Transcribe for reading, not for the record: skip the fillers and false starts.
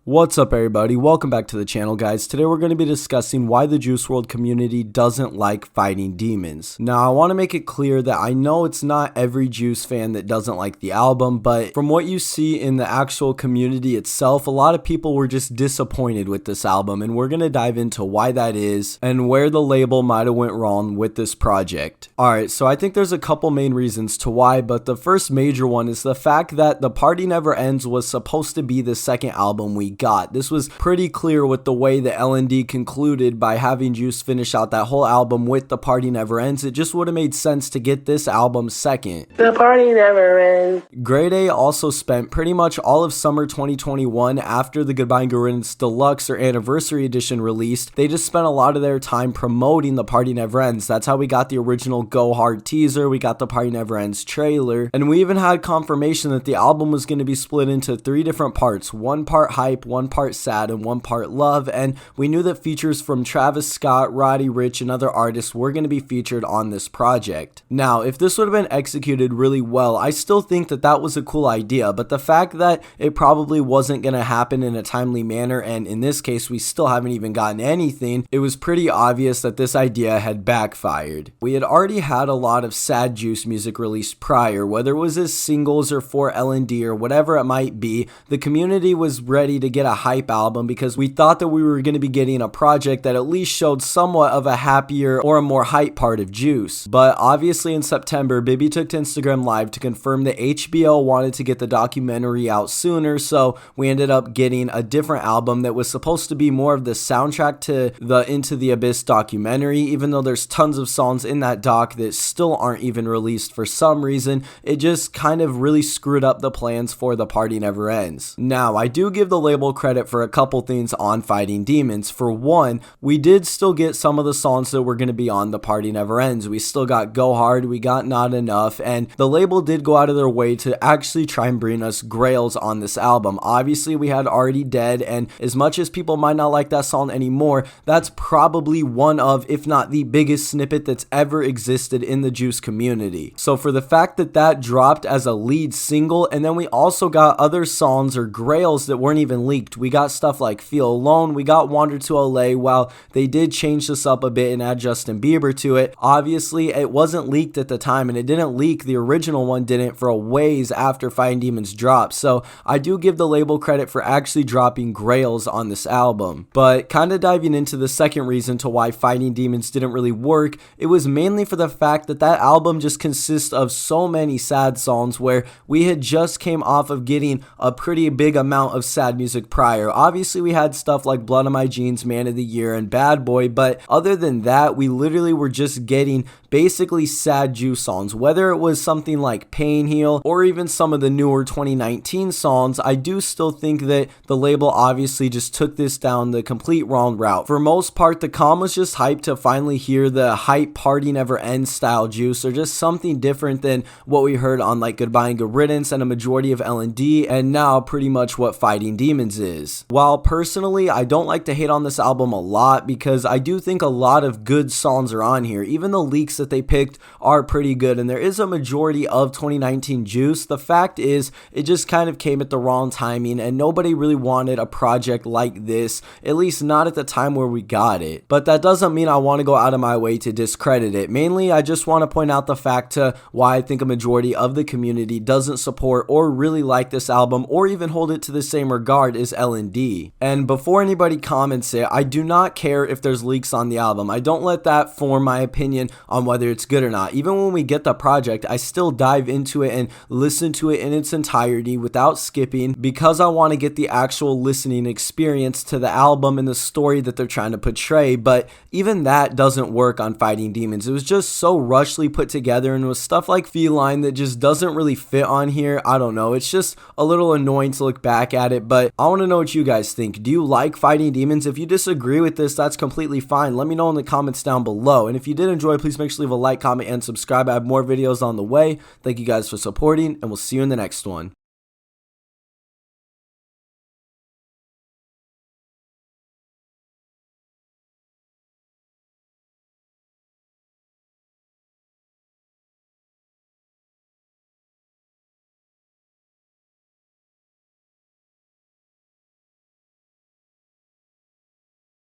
What's up everybody, welcome back to the channel guys. Today we're going to be discussing why the Juice WRLD community doesn't like fighting demons. Now I want to make it clear that I know it's not every Juice fan that doesn't like the album, but from what you see in the actual community itself, a lot of people were just disappointed with this album, and we're going to dive into why that is and where the label might have went wrong with this project. Alright, so I think there's a couple main reasons to why, but the first major one is the fact that The Party Never Ends was supposed to be the second album we got. This was pretty clear with the way that L&D concluded by having Juice finish out that whole album with The Party Never Ends. It just would have made sense to get this album second. The party never ends. Grade A also spent pretty much all of summer 2021 after the Goodbye and Good Riddance Deluxe or Anniversary Edition released. They just spent a lot of their time promoting The Party Never Ends. That's how we got the original Go Hard teaser, we got The Party Never Ends trailer, and we even had confirmation that the album was going to be split into 3 different parts. One part hype, one part sad, and one part love, and we knew that features from Travis Scott, Roddy Ricch, and other artists were going to be featured on this project. Now, if this would have been executed really well, I still think that that was a cool idea, but the fact that it probably wasn't going to happen in a timely manner, and in this case we still haven't even gotten anything, it was pretty obvious that this idea had backfired. We had already had a lot of sad Juice music released prior, whether it was as singles or for L&D or whatever it might be. The community was ready to get a hype album because we thought that we were going to be getting a project that at least showed somewhat of a happier or a more hype part of Juice. But obviously in September, Bibby took to Instagram Live to confirm that HBO wanted to get the documentary out sooner, so we ended up getting a different album that was supposed to be more of the soundtrack to the Into the Abyss documentary, even though there's tons of songs in that doc that still aren't even released for some reason. It just kind of really screwed up the plans for The Party Never Ends. Now, I do give the label credit for a couple things on Fighting Demons. For one, we did still get some of the songs that were going to be on The Party Never Ends. We still got Go Hard, we got Not Enough, and the label did go out of their way to actually try and bring us Grails on this album. Obviously, we had Already Dead, and as much as people might not like that song anymore, that's probably one of, if not the biggest snippet that's ever existed in the Juice community. So for the fact that that dropped as a lead single, and then we also got other songs or Grails that weren't even leaked. We got stuff like Feel Alone, we got Wander to LA. While they did change this up a bit and add Justin Bieber to it, obviously it wasn't leaked at the time, and it didn't leak, the original one didn't, for a ways after Fighting Demons dropped. So I do give the label credit for actually dropping Grails on this album. But kind of diving into the second reason to why Fighting Demons didn't really work, it was mainly for the fact that that album just consists of so many sad songs, where we had just came off of getting a pretty big amount of sad music prior. Obviously we had stuff like Blood on My Jeans, Man of the Year, and Bad Boy, but other than that, we literally were just getting basically sad Juice songs. Whether it was something like Pain Heal or even some of the newer 2019 songs, I do still think that the label obviously just took this down the complete wrong route. For most part, the comm was just hyped to finally hear the hype Party Never Ends style Juice, or just something different than what we heard on like Goodbye and Good Riddance and a majority of L&D, and now pretty much what Fighting Demons is. While personally I don't like to hate on this album a lot, because I do think a lot of good songs are on here. Even the leaks that they picked are pretty good, and there is a majority of 2019 Juice. The fact is, it just kind of came at the wrong timing, and nobody really wanted a project like this, at least not at the time where we got it. But that doesn't mean I want to go out of my way to discredit it. Mainly I just want to point out the fact to why I think a majority of the community doesn't support or really like this album, or even hold it to the same regard as L&D. And before anybody comments it, I do not care if there's leaks on the album. I don't let that form my opinion on whether it's good or not. Even when we get the project, I still dive into it and listen to it in its entirety without skipping, because I want to get the actual listening experience to the album and the story that they're trying to portray. But even that doesn't work on Fighting Demons. It was just so rushly put together, and with stuff like Feline that just doesn't really fit on here. I don't know, it's just a little annoying to look back at it. But I want to know what you guys think. Do you like Fighting Demons? If you disagree with this, that's completely fine. Let me know in the comments down below. And if you did enjoy, please make sure to leave a like, comment, and subscribe. I have more videos on the way. Thank you guys for supporting, and we'll see you in the next one.